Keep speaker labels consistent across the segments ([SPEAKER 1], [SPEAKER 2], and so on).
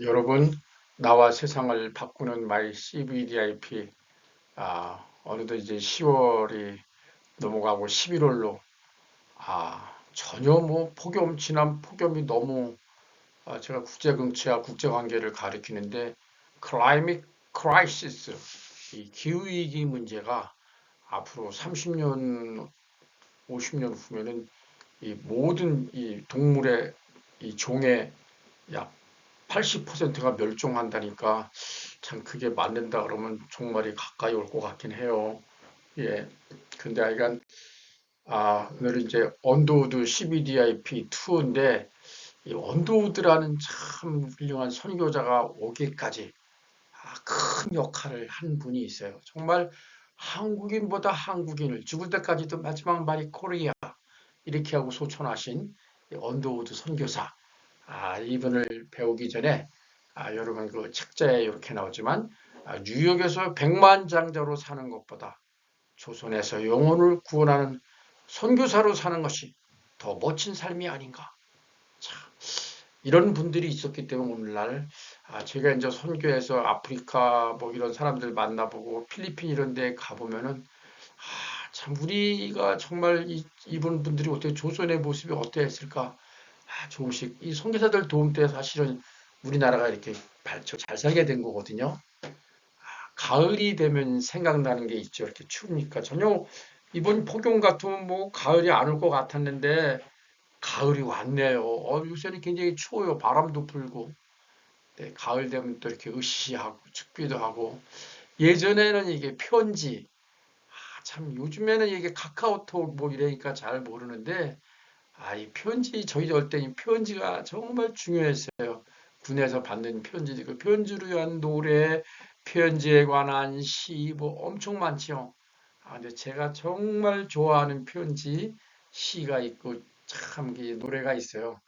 [SPEAKER 1] 여러분, 나와 세상을 바꾸는 마이 CVDIP, 어느덧 이제 10월이 넘어가고 11월로, 전혀 뭐 지난 폭염이 너무, 제가 국제정치와 국제관계를 가리키는데, 클라이밋 크라이시스, 이 기후위기 문제가 앞으로 30년, 50년 후면은 이 모든 이 동물의 이 종의 약 80%가 멸종한다니까 참 그게 맞는다 그러면 정말이 가까이 올 것 같긴 해요. 예. 근데 하여간 오늘 이제 언더우드 CBDIP2인데 이 언더우드라는 참 훌륭한 선교자가 오기까지 큰 역할을 한 분이 있어요. 정말 한국인보다 한국인을 죽을 때까지도 마지막 말이 코리아 이렇게 하고 소천하신 이 언더우드 선교사. 이분을 배우기 전에 여러분 그 책자에 이렇게 나오지만 뉴욕에서 백만장자로 사는 것보다 조선에서 영혼을 구원하는 선교사로 사는 것이 더 멋진 삶이 아닌가. 참, 이런 분들이 있었기 때문에 오늘날 제가 이제 선교에서 아프리카 뭐 이런 사람들 만나보고 필리핀 이런 데 가보면은 참 우리가 정말 이분 분들이 어떻게 조선의 모습이 어땠을까 조금씩 이 선교사들 도움 때문에 사실은 우리나라가 이렇게 잘 살게 된 거거든요. 가을이 되면 생각나는 게 있죠. 이렇게 추우니까 전혀 이번 폭염 같으면 뭐 가을이 안 올 것 같았는데 가을이 왔네요. 요새는 굉장히 추워요. 바람도 불고. 네, 가을 되면 또 이렇게 으시하고 춥기도 하고 예전에는 이게 편지 참 요즘에는 이게 카카오톡 뭐 이러니까 잘 모르는데 이 편지 저희 절 때는 편지가 정말 중요했어요. 군에서 받는 편지, 그 편지를 위한 노래, 편지에 관한 시, 뭐 엄청 많죠. 근데 제가 정말 좋아하는 편지, 시가 있고 참 노래가 있어요.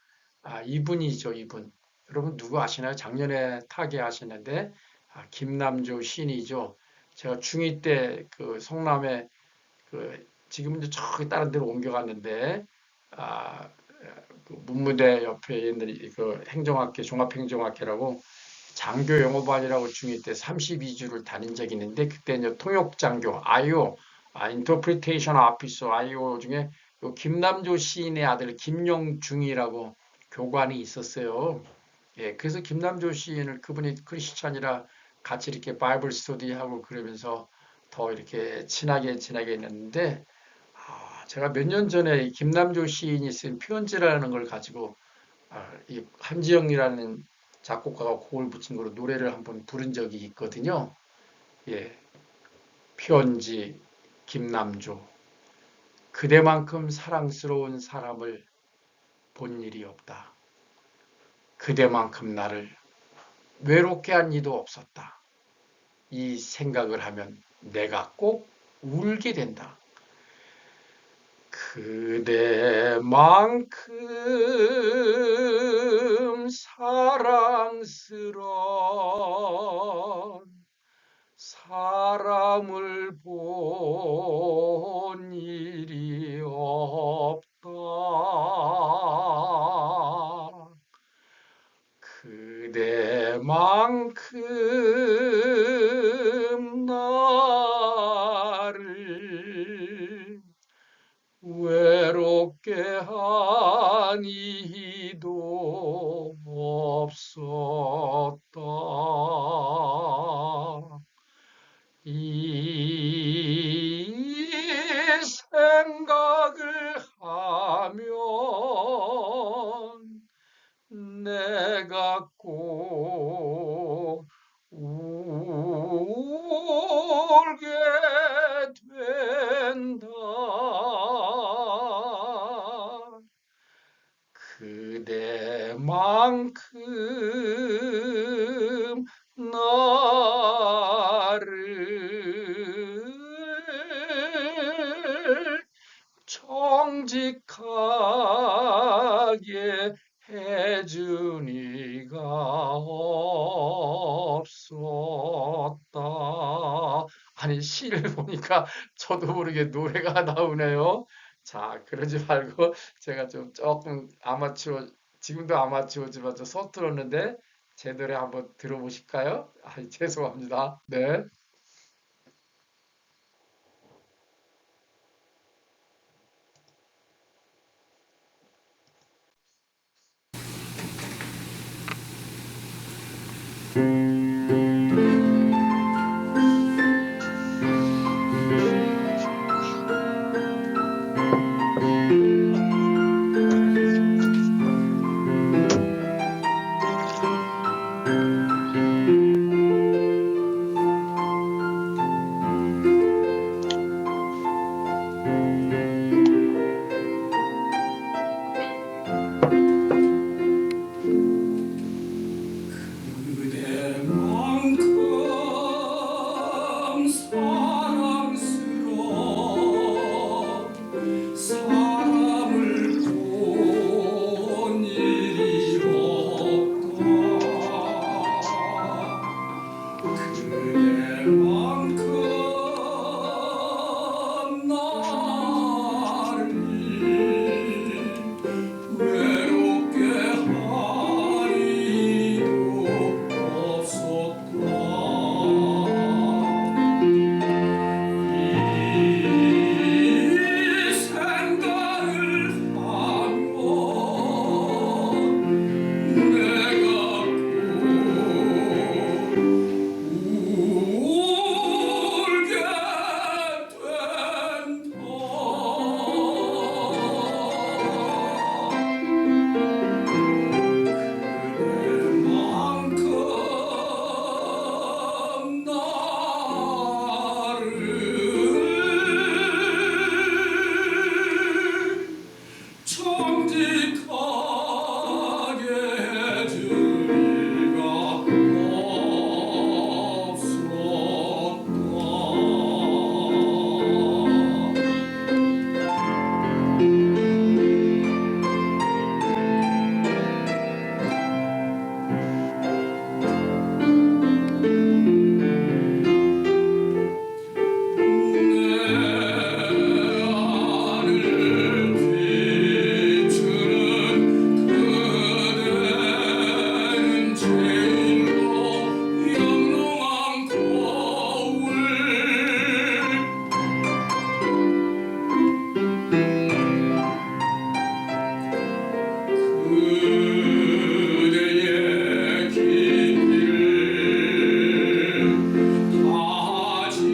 [SPEAKER 1] 이분이죠, 이분. 여러분 누구 아시나요? 작년에 타계하셨는데 김남조 시인이죠. 제가 중2 때 그 성남에 지금 이제 저기 다른 데로 옮겨갔는데 아, 그 문무대 옆에 있는 그 행정학교 종합행정학교라고 장교 영어반이라고 중2 때 32주를 다닌 적이 있는데 그때 이제 통역장교 아이오 인터프리테이션 아피서 아이오 중에 요 김남조 시인의 아들 김영중이라고 교관이 있었어요. 예, 그래서 김남조 시인을 그분이 크리스찬이라 같이 이렇게 바이블 스터디하고 그러면서 더 이렇게 친하게 했는데 제가 몇 년 전에 김남조 시인이 쓴 편지라는 걸 가지고 이 한지영이라는 작곡가가 곡을 붙인 거로 노래를 한번 부른 적이 있거든요. 예, 편지 김남조 그대만큼 사랑스러운 사람을 본 일이 없다. 그대만큼 나를 외롭게 한 이도 없었다. 이 생각을 하면 내가 꼭 울게 된다. 그대만큼 사랑스런 사람을 본 일이 없다. 그대만큼 나를 외롭게 한 이도 없었다. 이 생각을 하면 내가 꼭 울게 된다. 그대만큼 나를 정직하게 해준 이가 없었다. 아니, 시를 보니까 저도 모르게 노래가 나오네요. 자, 그러지 말고 제가 좀 조금 지금도 아마추어지만 좀 서툴었는데 제 노래 한번 들어보실까요? 죄송합니다. 네.
[SPEAKER 2] 그대만큼 사랑스러운 사람을 본 일이 없다. 그대만큼 나를 외롭게 할 이도 없었다. 이 생각을 하면 내가 울게 된다. 그대만큼 나를 정직하게 해줄 리가 없었다. 내 안을 비추는 그대는 제일로 영롱한 거울. 그대의 길을 다 지나가면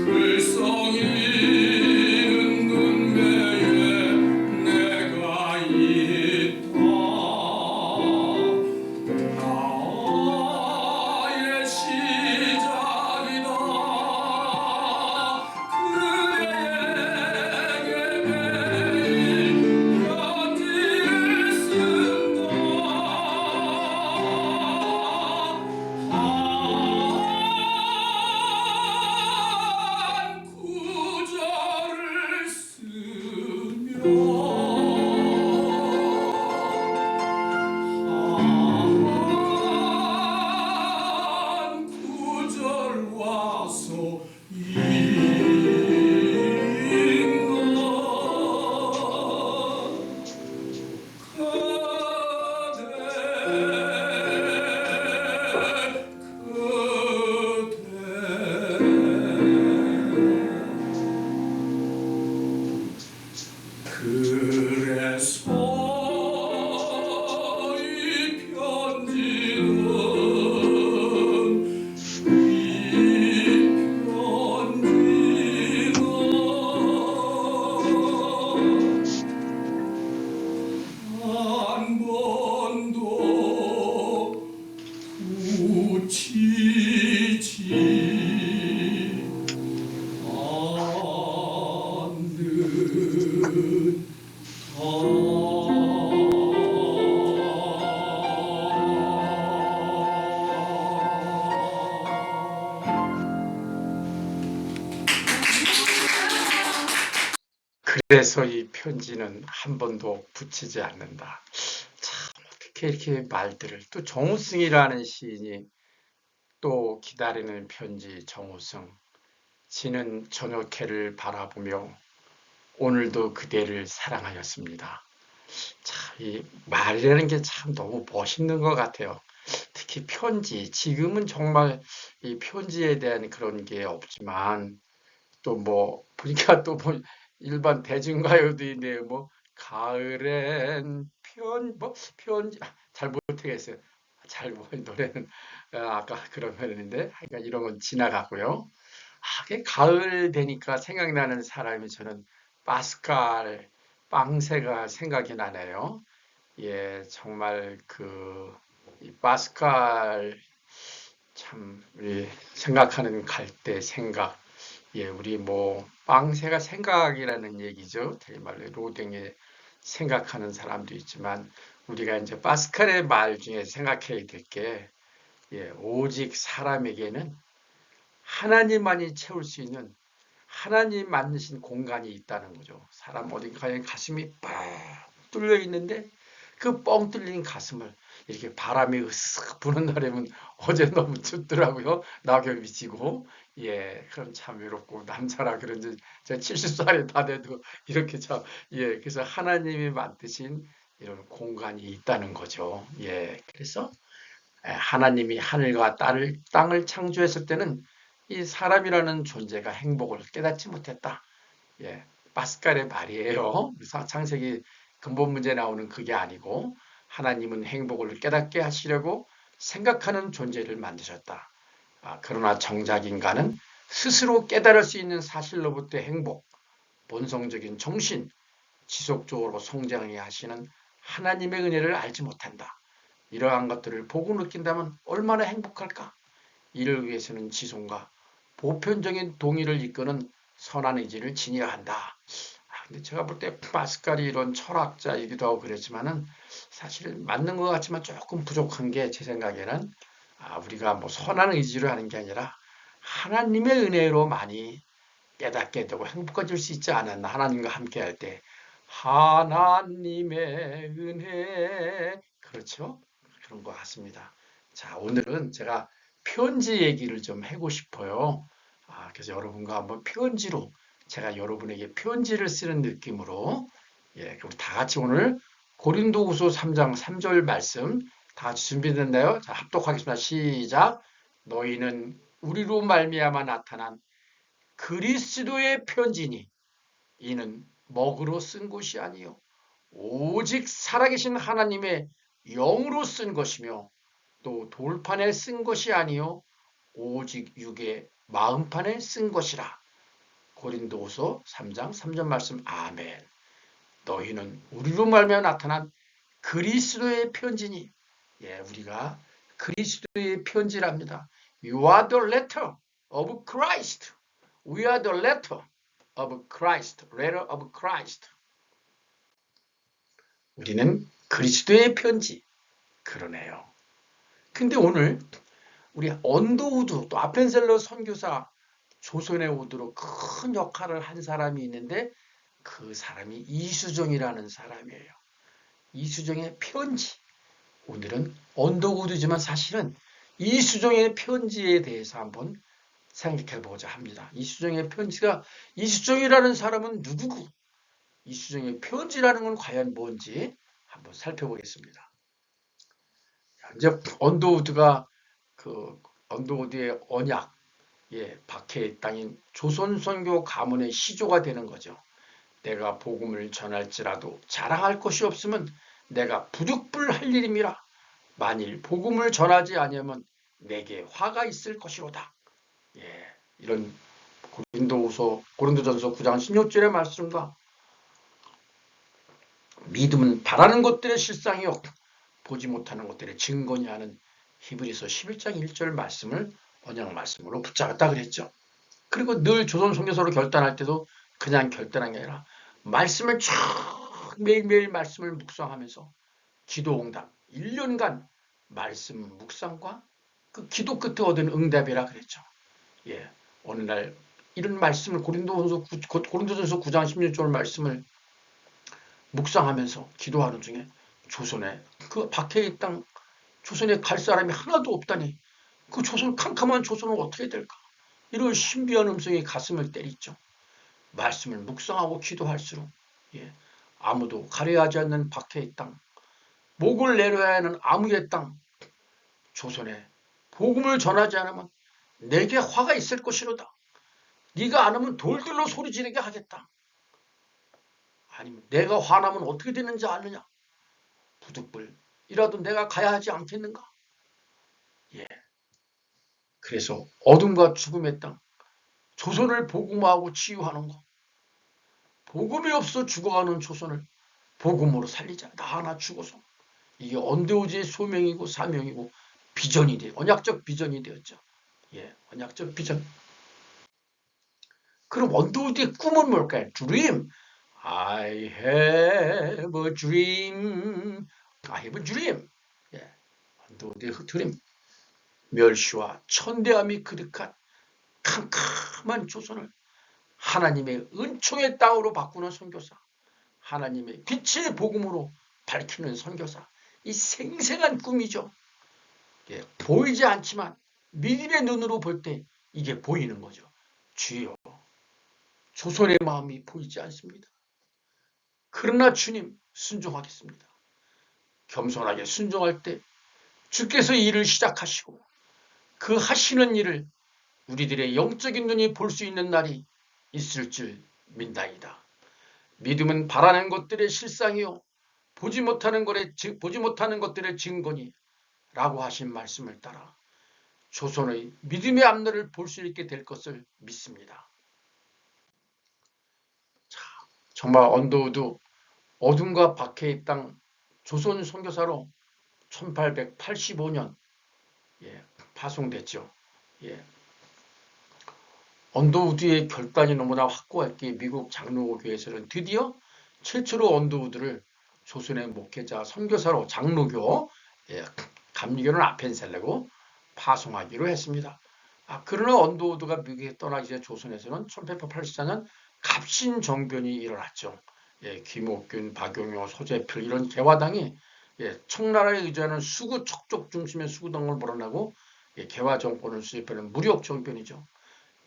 [SPEAKER 2] 글썽이는 눈매에 내가 있다. 나의 시작이다. 그대에게 매일 편지를 쓴다. 한 구절을 쓰며 한 구절 와서 인것 그래서 이 편지는 한 번도 붙이지
[SPEAKER 1] 그래서 이 편지는 한 번도 붙이지 않는다. 참, 어떻게 이렇게 말들을, 또 정우승이라는 시인이 또 기다리는 편지 정우승. 지는 저녁 해를 바라보며 오늘도 그대를 사랑하였습니다. 참, 이 말이라는 게 참 너무 멋있는 것 같아요. 특히 편지. 지금은 정말 이 편지에 대한 그런 게 없지만, 또 뭐, 보니까 또 뭐, 일반 대중가요도 있네요. 뭐, 가을엔 편지, 잘 못하겠어요. 잘 노래는, 아까 그런 편인데, 하여간 이런 건 지나가고요. 하게 가을 되니까 생각나는 사람이 저는 파스칼 빵새가 생각이 나네요. 예, 정말 이 파스칼 참 우리 생각하는 갈대 생각. 예, 우리 뭐 빵새가 생각이라는 얘기죠. 대말로 로댕에 생각하는 사람도 있지만 우리가 이제 파스칼의 말 중에 생각해야 될 게, 예, 오직 사람에게는 하나님만이 채울 수 있는 하나님 만드신 공간이 있다는 거죠. 사람 어딘가에 가슴이 뻥 뚫려 있는데 그 뻥 뚫린 가슴을 이렇게 바람이 으쓱 부는 날에는 어제 너무 춥더라고요. 낙엽이 지고. 예, 그럼 참 외롭고 남자라 그런지 제가 70살이 다 돼도 이렇게 참, 예, 그래서 하나님이 만드신 이런 공간이 있다는 거죠. 예, 그래서 하나님이 하늘과 땅을 창조했을 때는 이 사람이라는 존재가 행복을 깨닫지 못했다. 예, 파스칼의 말이에요. 창세기 근본 문제 나오는 그게 아니고 하나님은 행복을 깨닫게 하시려고 생각하는 존재를 만드셨다. 그러나 정작 인간은 스스로 깨달을 수 있는 사실로부터 행복, 본성적인 정신, 지속적으로 성장해 하시는 하나님의 은혜를 알지 못한다. 이러한 것들을 보고 느낀다면 얼마나 행복할까? 이를 위해서는 지성과 보편적인 동의를 이끄는 선한 의지를 지녀야 한다. 근데 제가 볼 때 파스칼이 이런 철학자이기도 하고 그랬지만은 사실 맞는 것 같지만 조금 부족한 게 제 생각에는, 우리가 뭐 선한 의지로 하는 게 아니라 하나님의 은혜로 많이 깨닫게 되고 행복해질 수 있지 않았나. 하나님과 함께 할 때 하나님의 은혜, 그렇죠? 그런 것 같습니다. 자, 오늘은 제가 편지 얘기를 좀 하고 싶어요. 그래서 여러분과 한번 편지로, 제가 여러분에게 편지를 쓰는 느낌으로, 예, 그럼 다 같이 오늘 고린도후서 3장 3절 말씀 다 같이 준비됐나요? 자, 합독하겠습니다. 시작. 너희는 우리로 말미암아 나타난 그리스도의 편지니 이는 먹으로 쓴 것이 아니요 오직 살아계신 하나님의 영으로 쓴 것이며 또 돌판에 쓴 것이 아니요 오직 육의 마음판에 쓴 것이라. 고린도후서 3장 3절 말씀. 아멘. 너희는 우리로 말미암아 나타난 그리스도의 편지니, 예, 우리가 그리스도의 편지랍니다. You are the letter of Christ. We are the letter of Christ. Letter of Christ. 우리는 그리스도의 편지. 그러네요. 근데 오늘 우리 언더우드, 또 아펜셀러 선교사 조선의 우드로 큰 역할을 한 사람이 있는데 그 사람이 이수정이라는 사람이에요. 이수정의 편지. 오늘은 언더우드지만 사실은 이수정의 편지에 대해서 한번 생각해 보고자 합니다. 이수정의 편지가, 이수정이라는 사람은 누구고 이수정의 편지라는 건 과연 뭔지 한번 살펴보겠습니다. 이제 언더우드가 언더우드의 언약, 예, 박해의 땅인 조선선교 가문의 시조가 되는 거죠. 내가 복음을 전할지라도 자랑할 것이 없으면 내가 부득불할 일임이라. 만일 복음을 전하지 아니하면 내게 화가 있을 것이로다. 예, 이런 고린도전서 9장 16절의 말씀과 믿음은 바라는 것들의 실상이요 보지 못하는 것들의 증거니 하는 히브리서 11장 1절 말씀을 언약 말씀으로 붙잡았다 그랬죠. 그리고 늘 조선 선교사로 결단할 때도 그냥 결단한 게 아니라 말씀을 쭉 매일매일 말씀을 묵상하면서 기도응답 1년간 말씀 묵상과 그 기도 끝에 얻은 응답이라 그랬죠. 예, 어느 날 이런 말씀을 고린도전서 9장 16절 말씀을 묵상하면서 기도하는 중에 조선에 그 박해의 땅 조선에 갈 사람이 하나도 없다니 그 조선 캄캄한 조선은 어떻게 될까? 이런 신비한 음성이 가슴을 때리죠. 말씀을 묵상하고 기도할수록 예, 아무도 가려하지 않는 박해의 땅, 목을 내려야 하는 암흑의 땅, 조선에 복음을 전하지 않으면 내게 화가 있을 것이로다. 네가 안 하면 돌들로 소리 지르게 하겠다. 아니면 내가 화나면 어떻게 되는지 아느냐? 부득불이라도 내가 가야 하지 않겠는가? 예. 그래서 어둠과 죽음의 땅, 조선을 복음화하고 치유하는 것. 복음이 없어 죽어가는 조선을 복음으로 살리자. 나 하나 죽어서. 이게 언데오지의 소명이고 사명이고 비전이 돼. 언약적 비전이 되었죠. 예, 언약적 비전. 그럼 언데오지의 꿈은 뭘까요? Dream. I have a dream. I have a dream. 예, 언데오지의 드림. 멸시와 천대함이 그득한 캄캄한 조선을 하나님의 은총의 땅으로 바꾸는 선교사, 하나님의 빛의 복음으로 밝히는 선교사, 이 생생한 꿈이죠. 예, 보이지 않지만 믿음의 눈으로 볼 때 이게 보이는 거죠. 주여, 조선의 마음이 보이지 않습니다. 그러나 주님 순종하겠습니다. 겸손하게 순종할 때 주께서 일을 시작하시고 그 하시는 일을 우리들의 영적인 눈이 볼 수 있는 날이 있을 줄 믿나이다. 믿음은 바라는 것들의 실상이요 보지 못하는 것들의 증거니 라고 하신 말씀을 따라 조선의 믿음의 앞날을 볼 수 있게 될 것을 믿습니다. 자, 정말 언더우드 어둠과 박해의 땅 조선 선교사로 1885년 예, 파송됐죠. 예. 언더우드의 결단이 너무나 확고했기에 미국 장로교에서는 드디어 최초로 언더우드를 조선의 목회자 선교사로 장로교 예, 감리교는 아펜셀레고 파송하기로 했습니다. 그러나 언더우드가 미국에 떠나기 전에 조선에서는 1884년 갑신정변이 일어났죠. 예, 김옥균, 박용효, 소재필 이런 개화당이 예, 청나라에 의존하는 수구 척족 중심의 수구당을 몰아내고 예, 개화 정권을 수립하는 무력 정변이죠.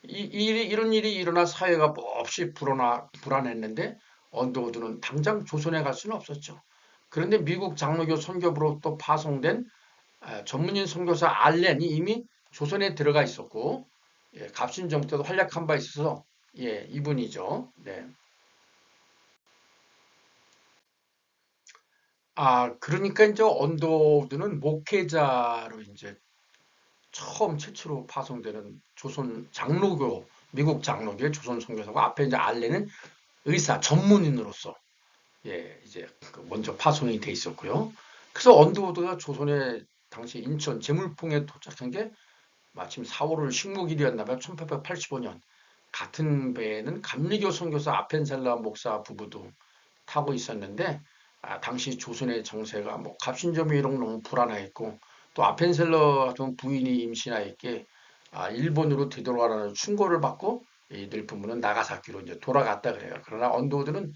[SPEAKER 1] 이런 일이 일어나 사회가 몹시 불안했는데 언더우드는 당장 조선에 갈 수는 없었죠. 그런데 미국 장로교 선교부로 또 파송된 전문인 선교사 알렌이 이미 조선에 들어가 있었고 예, 갑신정 때도 활약한 바 있어서 예, 이분이죠. 네. 그러니까 이제 언더우드는 목회자로 이제 처음 최초로 파송되는 조선 장로교, 미국 장로교의 조선 선교사고 앞에 이제 알렌은 의사 전문인으로서 예, 이제 먼저 파송이 돼 있었고요. 그래서 언더우드가 조선에 당시 인천 제물풍에 도착한 게 마침 4월 식목일이었나 봐요. 1885년. 같은 배에는 감리교 선교사 아펜셀라 목사 부부도 타고 있었는데 당시 조선의 정세가 뭐 갑신점이 이런 거 너무 불안했고 또 아펜셀러 같은 부인이 임신하였기에 일본으로 되돌아가라는 충고를 받고 이들 부부는 나가사키로 이제 돌아갔다 그래요. 그러나 언더우드는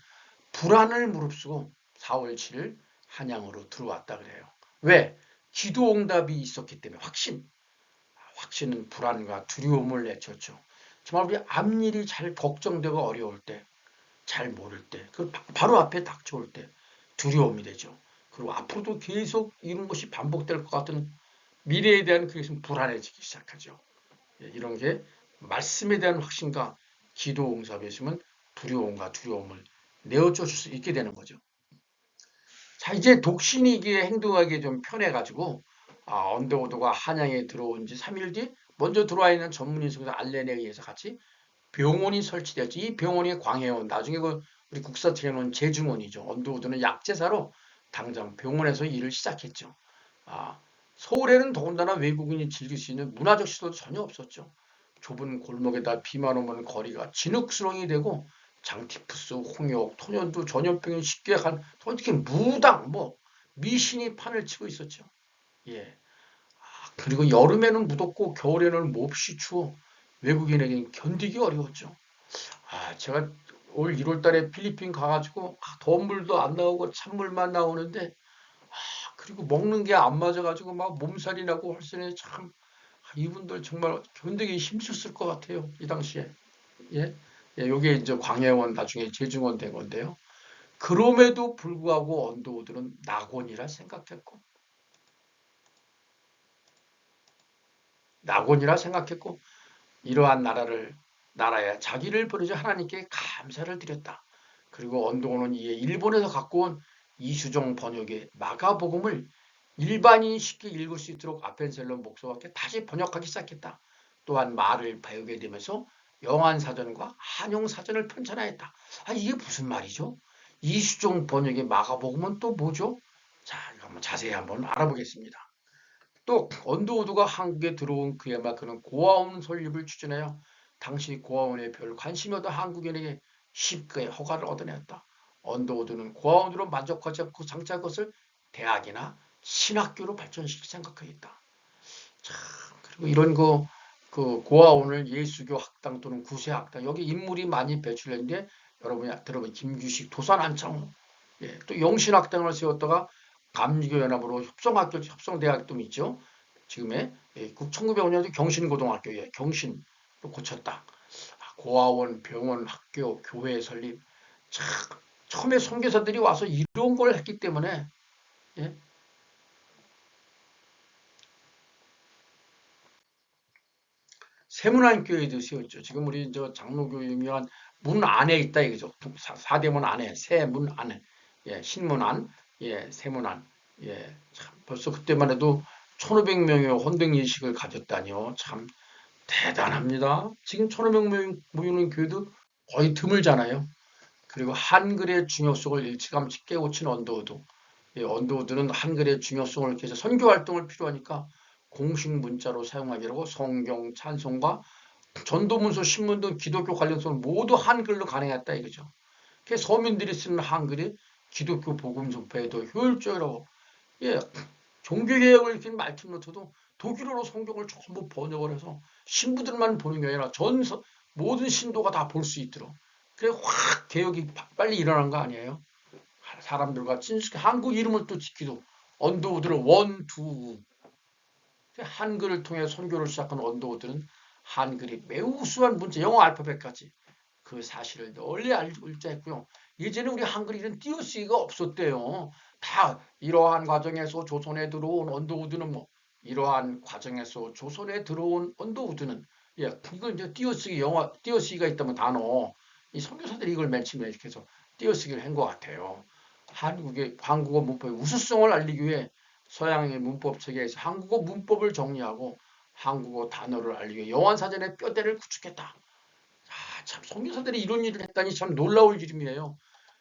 [SPEAKER 1] 불안을 무릅쓰고 4월 7일 한양으로 들어왔다 그래요. 왜? 기도 응답이 있었기 때문에 확신은 불안과 두려움을 내쳤죠. 정말 우리 앞일이 잘 걱정되고 어려울 때, 잘 모를 때, 그 바로 앞에 닥쳐올 때 두려움이 되죠. 그리고 앞으로도 계속 이런 것이 반복될 것 같은 미래에 대한 그것은 불안해지기 시작하죠. 이런 게 말씀에 대한 확신과 기도 응답이 있으면 두려움과 두려움을 내어줄 수 있게 되는 거죠. 자, 이제 독신이기에 행동하기에 좀 편해가지고, 언더우드가 한양에 들어온 지 3일 뒤, 먼저 들어와 있는 전문인 성사 알렌에 의해서 같이 병원이 설치되었지. 이 병원이 광해원, 나중에 우리 국사책에 놓은 제중원이죠. 언더우드는 약제사로 당장 병원에서 일을 시작했죠. 아, 서울에는 더군다나 외국인이 즐길 수 있는 문화적 시설도 전혀 없었죠. 좁은 골목에다 비만 오면 거리가 진흙수렁이 되고 장티푸스, 홍역, 토년두, 전염병이 쉽게 특히 무당, 미신이 판을 치고 있었죠. 예. 그리고 여름에는 무덥고 겨울에는 몹시 추워 외국인에게는 견디기 어려웠죠. 제가 올 1월 달에 필리핀 가가지고 더운 물도 안 나오고 찬물만 나오는데 그리고 먹는 게 안 맞아가지고 막 몸살이 나고 할수록 참 이분들 정말 견디기 힘쓰실 것 같아요. 이 당시에. 예. 예, 요게 이제 광해원 나중에 재중원 된 건데요. 그럼에도 불구하고 언더우드는 낙원이라 생각했고, 낙원이라 생각했고, 이러한 나라에 자기를 버리자 하나님께 감사를 드렸다. 그리고 언더우는 이에 일본에서 갖고 온 이수종 번역의 마가복음을 일반인이 쉽게 읽을 수 있도록 아펜셀론 목사와 함께 다시 번역하기 시작했다. 또한 말을 배우게 되면서 영한사전과 한용사전을 편찬하였다. 아, 이게 무슨 말이죠? 이수종 번역의 마가복음은 또 뭐죠? 자, 이거 한번 자세히 한번 알아보겠습니다. 또 언더우드가 한국에 들어온 그에 막 그는 고아원 설립을 추진하여 당시 고아원에 별 관심이 없던 한국인에게 쉽게 허가를 얻어냈다. 언더우드는 고아원으로 만족하지 않고 장차 그것을 대학이나 신학교로 발전시킬 생각하였다. 참, 그리고 이런 그 고아원을 예수교 학당 또는 구세 학당 여기 인물이 많이 배출했는데 여러분이 들어본 김규식, 도산 안창호, 예, 또 영신학당을 세웠다가 감리교연합으로 협성대학도 있죠. 지금의 1905년도 경신고등학교에 경신로 고쳤다. 고아원, 병원, 학교, 교회 설립. 참, 처음에 선교사들이 와서 이런 걸 했기 때문에 예, 세문안교회도 세웠죠. 지금 우리 저 장로교육이면 문 안에 있다 이거죠. 사대문 안에, 세문 안에, 예, 신문안, 예, 세문안, 예, 참 벌써 그때만 해도 1,500명의 헌병 예식을 가졌다니요. 참 대단합니다. 지금 1,500명 모이는 교회도 거의 드물잖아요. 그리고 한글의 중요성을 일찌감치 깨우친 언더우드. 예, 언더우드는 한글의 중요성을 위해서 선교 활동을 필요하니까 공식 문자로 사용하기로 성경, 찬송과 전도문서, 신문 등 기독교 관련성 모두 한글로 가능했다 이거죠. 그래서 서민들이 쓰는 한글이 기독교 복음 전파에 더 효율적이라고. 예, 종교개혁을 일으킨 말틴 루터도 독일어로 성경을 전부 번역을 해서 신부들만 보는 게 아니라 모든 신도가 다 볼 수 있도록. 그래 확 개혁이 빨리 일어난 거 아니에요? 사람들과 친숙해 한국 이름을 또 지키도 언더우드를 원투 한글을 통해 선교를 시작한 언더우드는 한글이 매우 우수한 문자 영어 알파벳까지 그 사실을 널리 알자 했고요. 예전에 우리 한글이 이런 띄어쓰기가 없었대요. 다 이러한 과정에서 조선에 들어온 언더우드는 뭐 이러한 과정에서 조선에 들어온 언더우드는 예, 이걸 이제 띄어쓰기 영어 띄어쓰기가 있다면 단어 이 선교사들이 이걸 맨 처음에 이렇게 해서 띄어쓰기를 한 것 같아요. 한국의 한국어 문법의 우수성을 알리기 위해 서양의 문법 체계에서 한국어 문법을 정리하고 한국어 단어를 알리기 위해 영어사전의 뼈대를 구축했다. 아, 참 선교사들이 이런 일을 했다니 참 놀라울 일임이에요.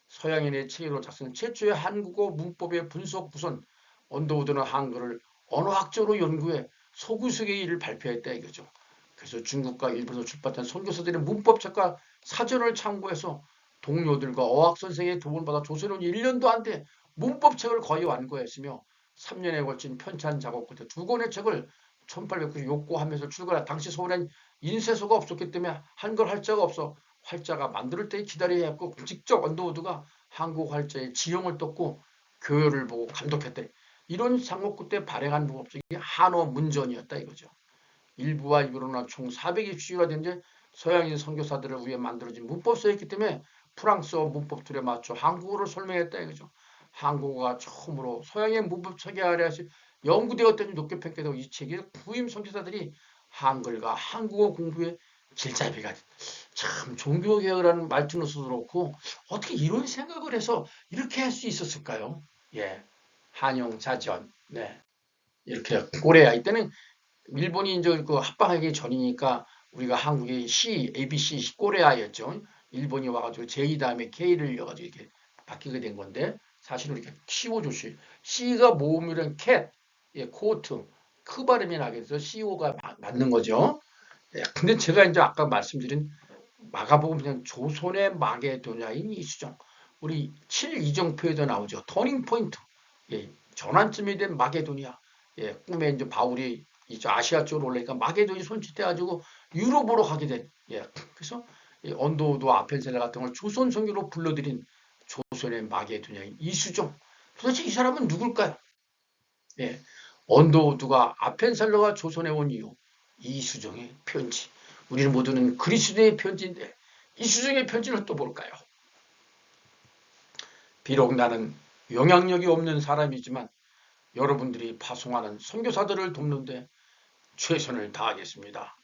[SPEAKER 1] 서양인의 체계로 작성한 최초의 한국어 문법의 분석 부선 언더우드는 한글을 언어학적으로 연구해 소구석의 일을 발표했다 이거죠. 그래서 중국과 일본에서 출판된 선교사들의 문법책과 사전을 참고해서 동료들과 어학선생의 도움을 받아 조선은 1년도 안 돼 문법책을 거의 완고했으며 3년에 걸친 편찬 작업 끝에 두 권의 책을 1890 욕고하면서 출간한 당시 서울엔 인쇄소가 없었기 때문에 한글 활자가 없어 활자가 만들 때 기다려야 했고 직접 언더우드가 한국 활자의 지형을 떴고 교열을 보고 감독했대. 이런 장목구 때 발행한 문법책이 한어 문전이었다 이거죠. 일부와 이부로나 총 420주가 된데 서양인 선교사들을 위해 만들어진 문법서였기 때문에 프랑스어 문법 툴에 맞춰 한국어를 설명했다 이거죠. 한국어가 처음으로 서양의 문법 체계 아래에서 연구되었더니 높게 평가되고 이 책이 부임 선교사들이 한글과 한국어 공부에 길잡이가 참 종교개혁을 하는 말투로서도 그렇고 어떻게 이런 생각을 해서 이렇게 할 수 있었을까요? 예, 한용자전, 네, 이렇게 고레아 이때는 일본이 이제 그 합방하기 전이니까 우리가 한국의 C, ABC 꼬레아였죠. 일본이 와가지고 J 다음에 K를 이어가지고 이렇게 바뀌게 된 건데 사실 우리가 키워조시 C가 모음이란 캣, 예, 코트, 크 발음이 나게 돼서 CO가 맞는 거죠. 예, 근데 제가 이제 아까 말씀드린 마가복음 그냥 조선의 마게도냐인 이수정 우리 7이정표에도 나오죠. 터닝 포인트, 예, 전환점이 된 마게도냐. 예, 꿈에 이제 바울이 이제 아시아 쪽으로 올라니까 마게도니 손짓해가지고 유럽으로 가게 된. 예, 그래서 언도우드 아펜셀러 같은 걸 조선 성교로 불러들인 조선의 마게도냐인 이수종. 도대체 이 사람은 누굴까요? 예, 언더우드가 아펜셀러가 조선에 온 이유, 이수정의 편지. 우리는 모두는 그리스도의 편지인데 이수정의 편지를 또 볼까요? 비록 나는 영향력이 없는 사람이지만 여러분들이 파송하는 선교사들을 돕는데 최선을 다하겠습니다.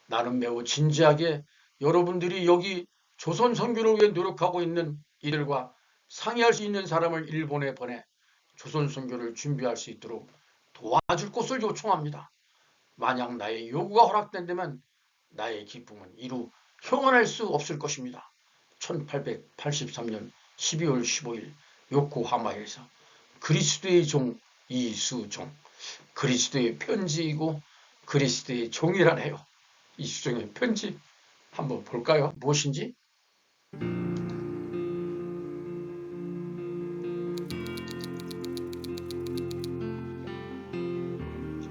[SPEAKER 1] 나는 매우 진지하게 여러분들이 여기 조선 선교를 위해 노력하고 있는 이들과 상의할 수 있는 사람을 일본에 보내 조선 선교를 준비할 수 있도록 도와줄 것을 요청합니다. 만약 나의 요구가 허락된다면 나의 기쁨은 이루 형언할 수 없을 것입니다. 1883년 12월 15일 요코하마에서 그리스도의 종 이수종, 그리스도의 편지이고 그리스도의 종이라네요. 이수종의 편지 한번 볼까요? 무엇인지?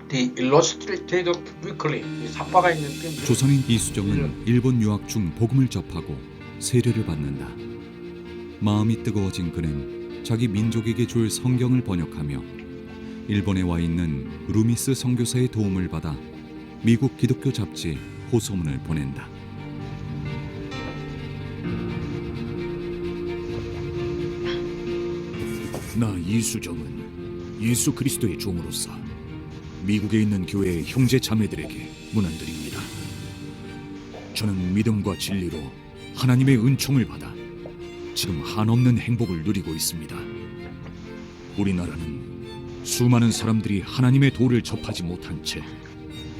[SPEAKER 1] The Illustrated Weekly, 삽화가 있는 편지.
[SPEAKER 3] 조선인 이수정은 일본 유학 중 복음을 접하고 세례를 받는다. 마음이 뜨거워진 그는 자기 민족에게 줄 성경을 번역하며 일본에 와 있는 루미스 선교사의 도움을 받아 미국 기독교 잡지에 호소문을 보낸다.
[SPEAKER 4] 나 이수정은 예수 그리스도의 종으로서 미국에 있는 교회의 형제 자매들에게 문안드립니다. 저는 믿음과 진리로 하나님의 은총을 받아 지금 한없는 행복을 누리고 있습니다. 우리나라는 수많은 사람들이 하나님의 도를 접하지 못한 채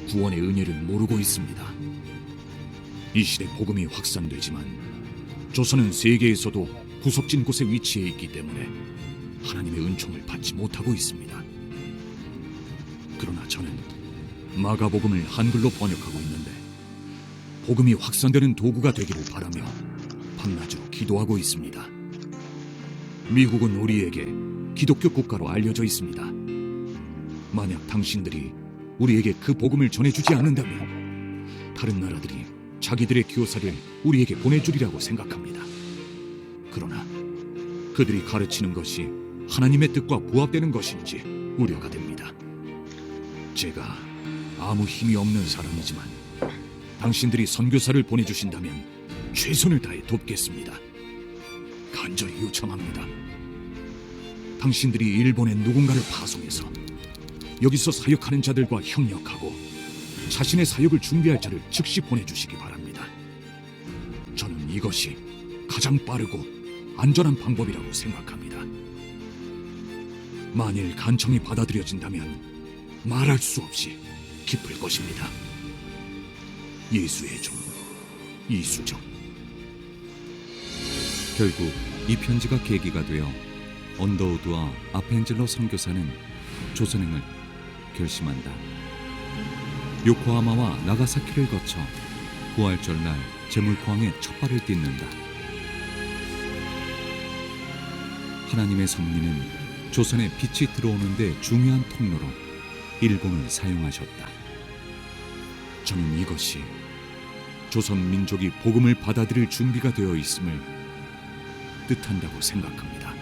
[SPEAKER 4] 구원의 은혜를 모르고 있습니다. 이 시대 복음이 확산되지만 조선은 세계에서도 구석진 곳에 위치해 있기 때문에 하나님의 은총을 받지 못하고 있습니다. 그러나 저는 마가복음을 한글로 번역하고 있는데 복음이 확산되는 도구가 되기를 바라며 밤낮으로 기도하고 있습니다. 미국은 우리에게 기독교 국가로 알려져 있습니다. 만약 당신들이 우리에게 그 복음을 전해주지 않는다면 다른 나라들이 자기들의 교사를 우리에게 보내주리라고 생각합니다. 그러나 그들이 가르치는 것이 하나님의 뜻과 부합되는 것인지 우려가 됩니다. 제가 아무 힘이 없는 사람이지만 당신들이 선교사를 보내주신다면 최선을 다해 돕겠습니다. 간절히 요청합니다. 당신들이 일본에 누군가를 파송해서 여기서 사역하는 자들과 협력하고 자신의 사역을 준비할 자를 즉시 보내주시기 바랍니다. 저는 이것이 가장 빠르고 안전한 방법이라고 생각합니다. 만일 간청이 받아들여진다면 말할 수 없이 기쁠 것입니다. 예수의 종 이수정.
[SPEAKER 3] 결국 이 편지가 계기가 되어 언더우드와 아펜젤러 선교사는 조선행을 결심한다. 요코하마와 나가사키를 거쳐 부활절날 제물포항에 첫 발을 딛는다. 하나님의 섭리는 조선의 빛이 들어오는 데 중요한 통로로 일본을 사용하셨다. 저는 이것이 조선 민족이 복음을 받아들일 준비가 되어 있음을 뜻한다고 생각합니다.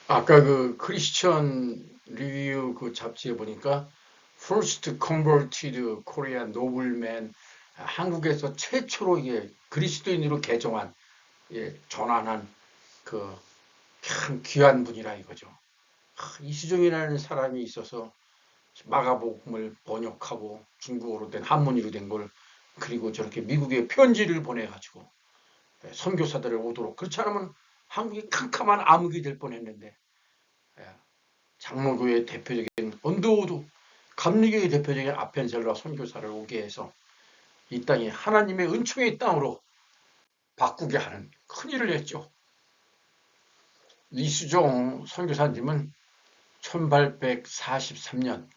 [SPEAKER 1] 아까 그 크리스천 리뷰 그 잡지에 보니까 First Converted Korean Nobleman, 한국에서 최초로 이게 그리스도인으로 개종한, 전환한 그 참 귀한 분이라 이거죠. 이수정이라는 사람이 있어서 마가복음을 번역하고 중국어로 된 한문으로 된 걸, 그리고 저렇게 미국에 편지를 보내가지고 선교사들을 오도록, 그렇지 않으면 한국이 캄캄한 암흑이 될 뻔했는데, 장로교의 대표적인 언더우드, 감리교의 대표적인 아펜셀러 선교사를 오게 해서 이 땅이 하나님의 은총의 땅으로 바꾸게 하는 큰일을 했죠. 이수종 선교사님은 1843년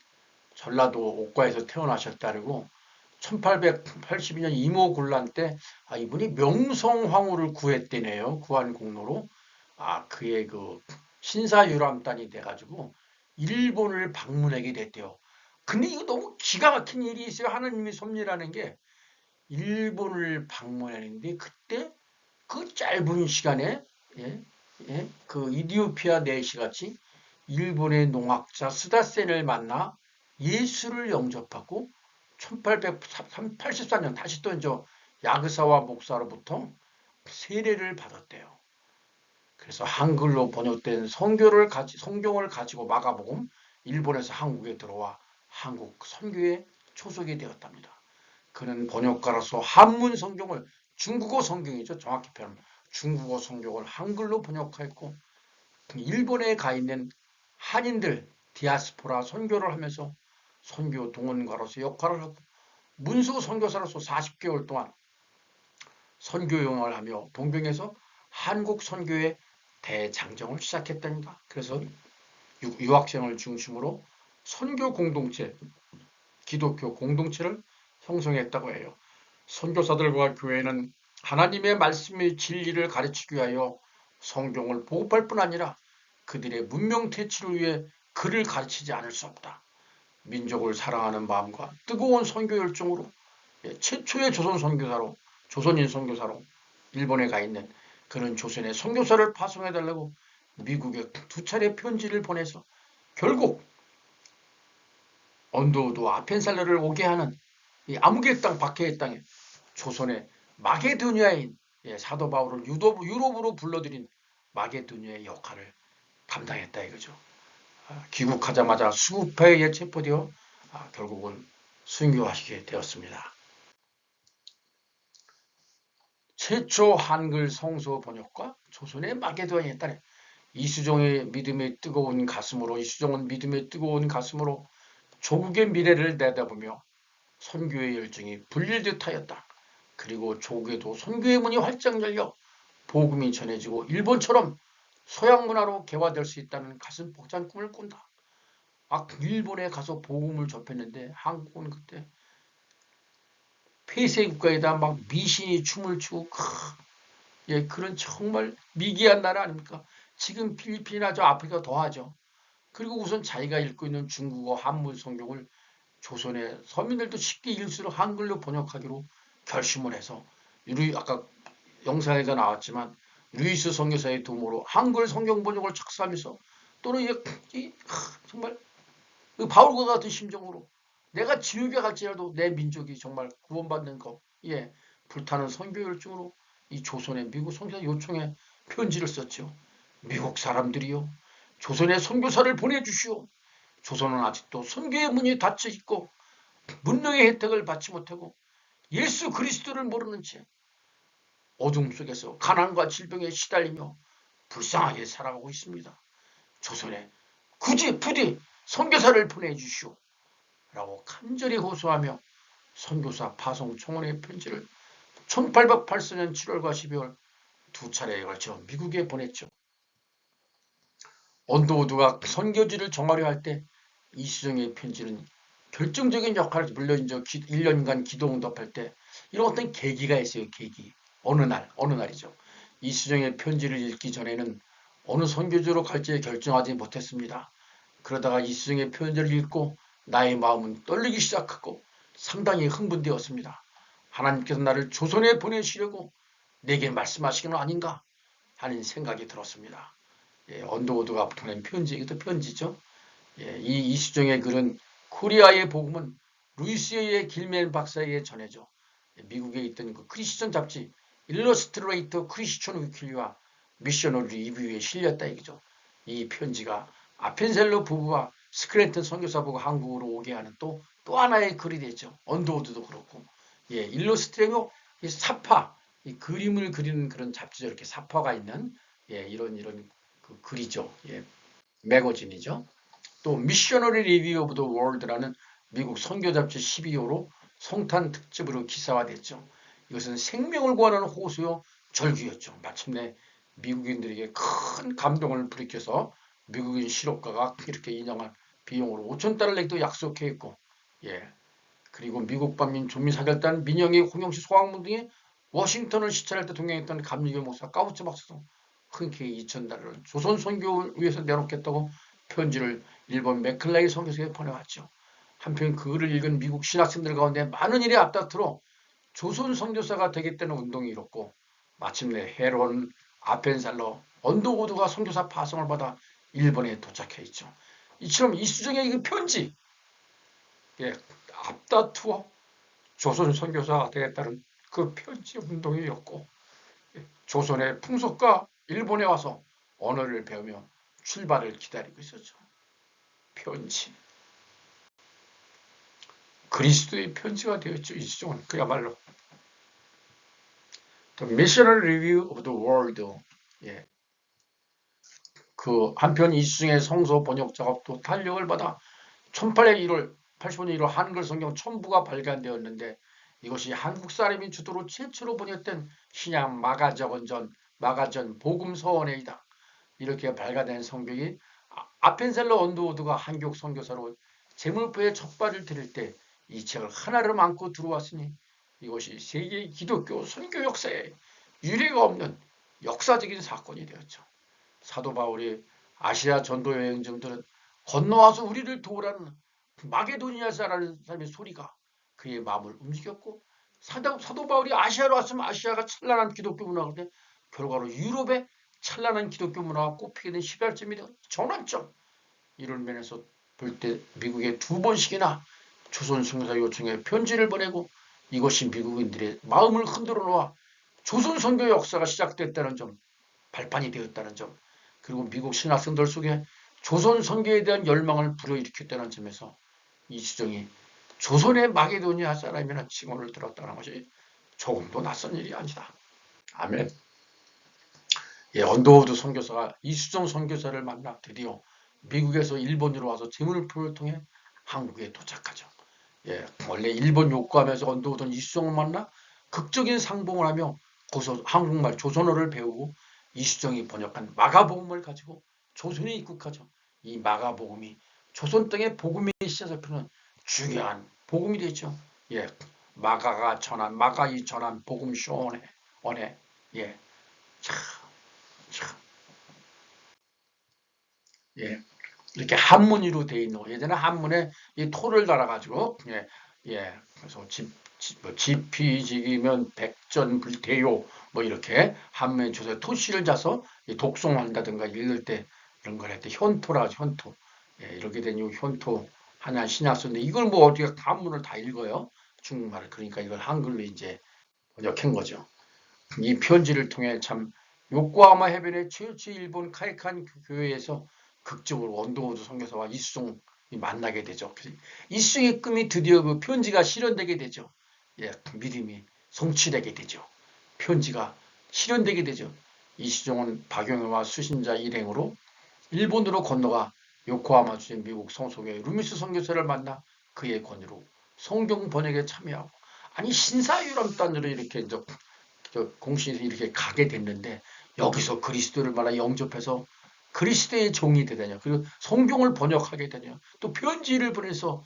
[SPEAKER 1] 전라도 옥과에서 태어나셨다고, 1882년 이모군란 때 이분이 명성황후를 구했대네요. 구한 공로로 그의 그 신사유람단이 돼가지고 일본을 방문하게 됐대요. 근데 이거 너무 기가 막힌 일이 있어요. 하나님의 섭리라는 게, 일본을 방문했는데 그때 그 짧은 시간에, 그 이디오피아 내시같이 일본의 농학자 스다센을 만나 예수를 영접하고 1884년 다시 또 이제 야그사와 목사로부터 세례를 받았대요. 그래서 한글로 번역된 성경을 가지고 마가복음 일본에서 한국에 들어와 한국 선교에 초속이 되었답니다. 그는 번역가로서 한문 성경을 중국어 성경이죠. 정확히 표현하면 중국어 성경을 한글로 번역하였고 일본에 가 있는 한인들 디아스포라 선교를 하면서 선교 동원가로서 역할을 하고 문수 선교사로서 40개월 동안 선교용을 하며 동경에서 한국 선교의 대장정을 시작했답니다. 그래서 유학생을 중심으로 선교 공동체, 기독교 공동체를 형성했다고 해요. 선교사들과 교회는 하나님의 말씀의 진리를 가르치기 위하여 성경을 보급할 뿐 아니라 그들의 문명 퇴치를 위해 글을 가르치지 않을 수 없다. 민족을 사랑하는 마음과 뜨거운 선교 열정으로 최초의 조선인 선교사로 일본에 가 있는 그는 조선의 선교사를 파송해달라고 미국에 2차례 편지를 보내서 결국 언더우드 아펜살러를 오게 하는 이 아무개 땅 박해의 땅에 조선의 마게도니아인 사도 바울을 유럽으로 불러들인 마게도니아의 역할을 담당했다 이거죠. 귀국하자마자 수구파에 체포되어 결국은 순교하시게 되었습니다. 최초 한글 성서 번역과 조선의 마게도니아에 따라 이수종은 믿음의 뜨거운 가슴으로 조국의 미래를 내다보며 선교의 열정이 불릴 듯하였다. 그리고 조국에도 선교의 문이 활짝 열려 복음이 전해지고 일본처럼 서양 문화로 개화될 수 있다는 가슴 벅찬 꿈을 꾼다. 일본에 가서 복음을 접했는데 한국은 그때 폐쇄 국가에다 막 미신이 춤을 추고 그런 정말 미개한 나라 아닙니까? 지금 필리핀이나 저 아프리카 더하죠. 그리고 우선 자기가 읽고 있는 중국어 한문 성경을 조선의 서민들도 쉽게 읽을 수 있도록 한글로 번역하기로 결심을 해서 아까 영상에서 나왔지만 루이스 선교사의 도움으로 한글 성경 번역을 착수하면서 또는 정말 바울과 같은 심정으로 내가 지옥에 갈지라도 내 민족이 정말 구원받는 것, 불타는 선교 열정으로 이 조선의 미국 선교사 요청에 편지를 썼죠. 미국 사람들이요, 조선의 선교사를 보내주시오. 조선은 아직도 선교의 문이 닫혀 있고 문명의 혜택을 받지 못하고 예수 그리스도를 모르는 채 어둠 속에서 가난과 질병에 시달리며 불쌍하게 살아가고 있습니다. 조선에 부디 선교사를 보내주시오. 라고 간절히 호소하며 선교사 파송 청원의 편지를 1884년 7월과 12월 2차례에 걸쳐 미국에 보냈죠. 언더우드가 선교지를 정하려 할 때 이수정의 편지는 결정적인 역할을, 물론 1년간 기도응답할 때 이런 어떤 계기가 있어요. 계기. 어느 날이죠. 이수정의 편지를 읽기 전에는 어느 선교지로 갈지 결정하지 못했습니다. 그러다가 이수정의 편지를 읽고 나의 마음은 떨리기 시작하고 상당히 흥분되었습니다. 하나님께서 나를 조선에 보내시려고 내게 말씀하시는 건 아닌가 하는 생각이 들었습니다. 언더우드가 보낸 편지, 이것도 편지죠. 이 이수정의 글은 코리아의 복음은 루이스의 길맨 박사에게 전해져 미국에 있던 그 크리스천 잡지 일러스트레이터 크리스천 위클리와 미셔너리 리뷰에 실렸다 이거죠. 이 편지가 아펜셀러 부부와 스크랜턴 선교사 부부가 한국으로 오게 하는 또 하나의 글이 됐죠. 언더우드도 그렇고, 일러스트레이터 사파, 이 그림을 그리는 그런 잡지죠. 이렇게 사파가 있는 이런 그 글이죠. 매거진이죠. 또 미셔너리 리뷰 오브 더 월드라는 미국 선교 잡지 12호로 성탄 특집으로 기사화됐죠. 이것은 생명을 구하는 호소요 절규였죠. 마침내 미국인들에게 큰 감동을 불이켜서 미국인 실업가가 이렇게 인정한 비용으로 5,000달러 내기도 약속했고, 그리고 미국 반민 조미사결단 민영희 홍영시 소학문 등이 워싱턴을 시찰할 때 동행했던 감리교 목사 까우츠 박사도 흔쾌히 2,000달러를 조선 선교를 위해서 내놓겠다고 편지를 일본 맥클라이 선교사에 보내왔죠. 한편 그 글을 읽은 미국 신학생들 가운데 많은 일이 앞다투러 조선 선교사가 되겠다는 운동이 일었고, 마침내 헤론, 아펜살러, 언더우드가 선교사 파송을 받아 일본에 도착해 있죠. 이처럼 이수정의 그 편지, 예, 앞다투어 조선 선교사가 되겠다는 그 편지 운동이었고, 조선의 풍속과 일본에 와서 언어를 배우며 출발을 기다리고 있었죠. 편지. 그리스도의 편지가 되었죠. 이수종은 그야말로 The Missionary Review of the World. 예, 그 한편 이수종의 성서 번역 작업도 탄력을 받아 1885년 1월 한글 성경 첨부가 발간되었는데, 이것이 한국 사람이 주도로 최초로 번역된 신약 마가전 복음 서원회이다. 이렇게 발간된 성경이 아펜셀러 언더우드가 한국 선교사로 제물포에 첫 발을 들일 때 이 책을 하나를 안고 들어왔으니, 이것이 세계 기독교 선교 역사에 유례가 없는 역사적인 사건이 되었죠. 사도 바울이 아시아 전도 여행정들은 건너와서 우리를 도우라는 마게도니아 사람의 소리가 그의 마음을 움직였고, 사도 바울이 아시아로 왔으면 아시아가 찬란한 기독교 문화가 돼 결과로 유럽의 찬란한 기독교 문화가 꼽히게 된 시발점이 된 전환점. 이런 면에서 볼 때 미국에 2번씩이나 조선 선교사 요청에 편지를 보내고, 이것이 미국인들의 마음을 흔들어 놓아 조선 선교 역사가 시작됐다는 점, 발판이 되었다는 점, 그리고 미국 신학생들 속에 조선 선교에 대한 열망을 불러일으켰다는 점에서 이수종이 조선의 마게도니아 사람이라는 칭호를 들었다는 것이 조금도 낯선 일이 아니다. 아멘. 예, 언더우드 선교사가 이수종 선교사를 만나 드디어 미국에서 일본으로 와서 제물포를 통해 한국에 도착하죠. 예, 원래 일본 욕구하면서 언더우드는 이수종을 만나 극적인 상봉을 하며 거기서 한국말 조선어를 배우고, 이수종이 번역한 마가복음을 가지고 조선에 입국하죠. 이 마가복음이 조선 땅의 복음의 씨앗을 펴는 중요한 복음이 되죠. 예, 마가이 전한 복음 쇼네 원해. 예, 참, 참, 예. 이렇게 한문으로 돼 있는 거. 예전에 한문에 이 토를 달아가지고, 그래서 지피지기면 백전불태요, 뭐 이렇게 한문에 줘서 토시를 자서 독송한다든가 읽을 때 이런 걸 할 때 현토라 하죠, 현토. 예, 이렇게 된 이 현토 하나 신약서인데, 이걸 뭐 어디가 한문을 다 읽어요? 중국말을. 그러니까 이걸 한글로 이제 번역한 거죠. 이 편지를 통해 참 요코하마 해변의 최우치 일본 카이칸 교회에서 극적으로 언더우드 선교사와 이수종이 만나게 되죠. 이수종의 꿈이 드디어 그 편지가 실현되게 되죠. 예, 믿음이 성취되게 되죠. 편지가 실현되게 되죠. 이수종은 박용회와 수신자 일행으로 일본으로 건너가 요코하마 주재 미국 성소교회 루미스 선교사를 만나 그의 권유로 성경 번역에 참여하고, 아니 신사유람단으로 이렇게 이제 공신에서 이렇게 가게 됐는데, 여기서 그리스도를 만나 영접해서 그리스도의 종이 되다냐, 그리고 성경을 번역하게 되냐, 또 편지를 보내서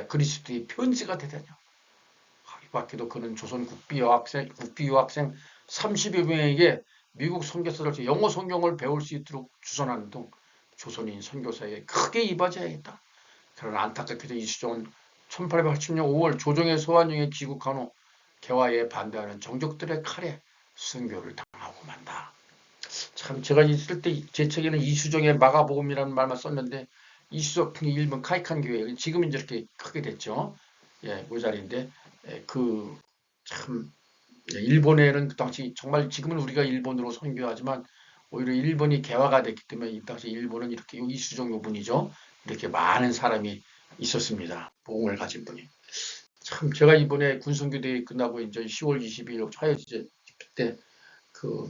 [SPEAKER 1] 그리스도의 편지가 되다냐. 이 밖에도 그는 조선 국비 유학생 30여 명에게 미국 선교사를 영어 성경을 배울 수 있도록 주선하는 등 조선인 선교사에 크게 이바지해야겠다. 그러나 안타깝게도 이수종은 1880년 5월 조정의 소환령에 귀국한 후 개화에 반대하는 정적들의 칼에 순교를 당하고 만다. 참, 제가 있을 때 제 책에는 이수종의 마가복음이라는 말만 썼는데, 이수종이 일본 카이칸 교회, 지금은 이렇게 크게 됐죠. 예, 그 자리인데, 참, 일본에는 그 당시 정말, 지금은 우리가 일본으로 선교하지만 오히려 일본이 개화가 됐기 때문에 이 당시 일본은 이렇게 이수종 요분이죠. 이렇게 많은 사람이 있었습니다. 복음을 가진 분이. 참, 제가 이번에 군선교대 끝나고 이제 10월 22일 화요일 때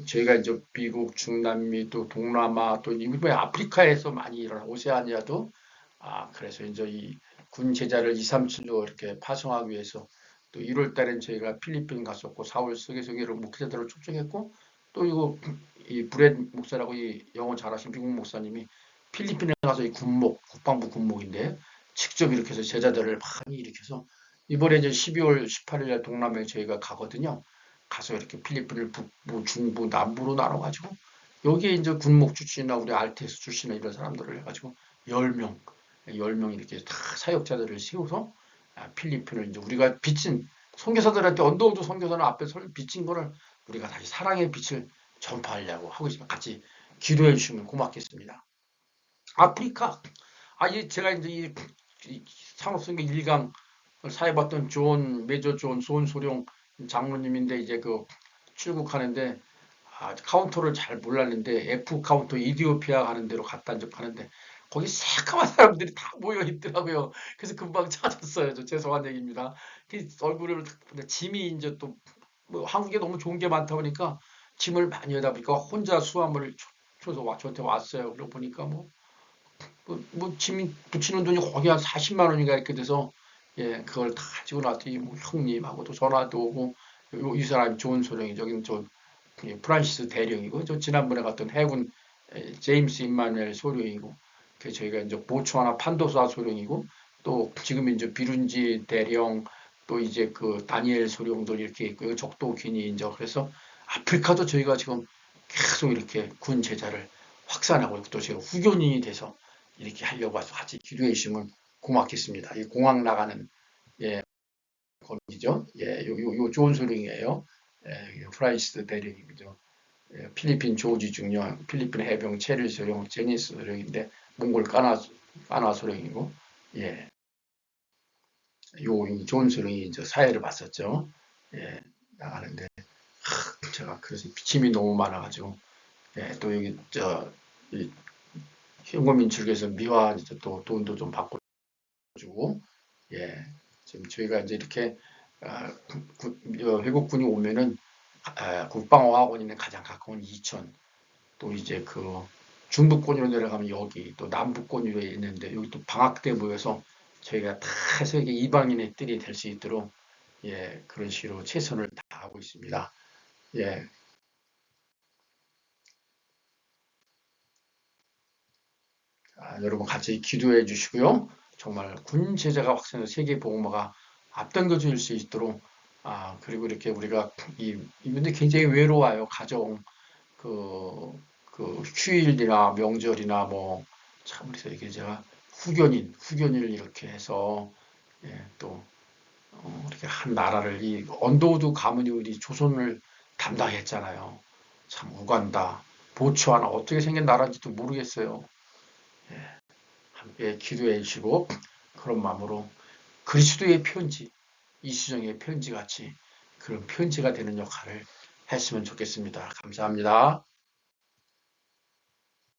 [SPEAKER 1] 저희가 이제 미국, 중남미, 또 동남아, 또 일본의 아프리카에서 많이 일어나, 오세아니아도, 그래서 이제 이 군 제자를 237로 이렇게 파송하기 위해서 또 1월 달엔 저희가 필리핀 갔었고, 4월 서계석으로 목회자들을 초청했고, 또 이 브렛 목사라고 이 영어 잘하신 미국 목사님이 필리핀에 가서 이 국방부 군목인데 직접 이렇게 해서 제자들을 많이 일으켜서 이번에 이제 12월 18일 날 동남아에 저희가 가거든요. 가서 이렇게 필리핀을 북부, 중부, 남부로 나눠가지고 여기에 이제 군목 출신이나 우리 RTS 출신이나 이런 사람들을 해가지고 10명 이렇게 다 사역자들을 세워서 필리핀을 이제 우리가 비친 선교사들한테, 언더우드 선교사는 앞에 비친 거를 우리가 다시 사랑의 빛을 전파하려고 하고 있습니다. 같이 기도해 주시면 고맙겠습니다. 아프리카, 제가 이제 이 산업선교 1강 사회봤던 메이저 존 소은소룡 장로님인데 이제 그 출국하는데 카운터를 잘 몰랐는데 F 카운터 이디오피아 가는 데로 갔다 이제 가는데 거기 새까만 사람들이 다 모여 있더라고요. 그래서 금방 찾았어요. 저 죄송한 얘기입니다. 그 얼굴을 딱 보니까 짐이 이제 또 뭐 한국에 너무 좋은 게 많다 보니까 짐을 많이 하다 보니까 혼자 수화물을 줘서 저한테 왔어요. 그러고 보니까 뭐 짐 붙이는 돈이 거의 한 40만 원인가 이렇게 돼서 예 그걸 다 가지고 나더니 뭐 형님하고도 전화도 오고 이 사람이 좋은 소령이 저긴 저 프란시스 대령이고 저 지난번에 갔던 해군 제임스 임마누엘 소령이고 그 저희가 이제 보츠와나 판도사 소령이고 또 지금 이제 비룬지 대령 또 이제 그 다니엘 소령들 이렇게 있고 적도 기니 이제 그래서 아프리카도 저희가 지금 계속 이렇게 군 제자를 확산하고 있고 또 제가 후견인이 돼서 이렇게 하려고 해서 같이 기도해 주시면 고맙겠습니다. 이 공항 나가는 예 거기죠. 요 좋은 소령이에요. 프라이스 대령이죠. 필리핀 조지 중령, 필리핀 해병 체릴 소령, 제니스 소령인데 몽골 까나 소령이고 예, 좋은 소령이 저 사회를 봤었죠. 예, 나가는데 제가 그래서 비침이 너무 많아가지고 또 여기 이 현금인출에서 미화 또 돈도 좀 받고 주고 예, 지금 저희가 이제 이렇게 외국군이 오면은 국방어학원이는 가장 가까운 이천 또 이제 그 중부권으로 내려가면 여기 또 남부권으로 있는데 여기 또 방학 때 모여서 저희가 다 해서 이게 이방인의 뜰이 될 수 있도록 그런 식으로 최선을 다하고 있습니다. 예, 여러분 같이 기도해 주시고요. 정말 군 제자가 확산해서 세계 복음화가 앞당겨질 수 있도록 그리고 이렇게 우리가 이분들 굉장히 외로워요. 가정 그, 그 휴일이나 명절이나 뭐 참 그래서 이게 제가 후견인을 이렇게 해서 또 이렇게 한 나라를 이 언더우드 가문이 우리 조선을 담당했잖아요. 참 우간다, 보츠와나 어떻게 생긴 나라인지도 모르겠어요. 함께 기도해 주시고 그런 마음으로 그리스도의 편지, 이수정의 편지 같이 그런 편지가 되는 역할을 했으면 좋겠습니다. 감사합니다.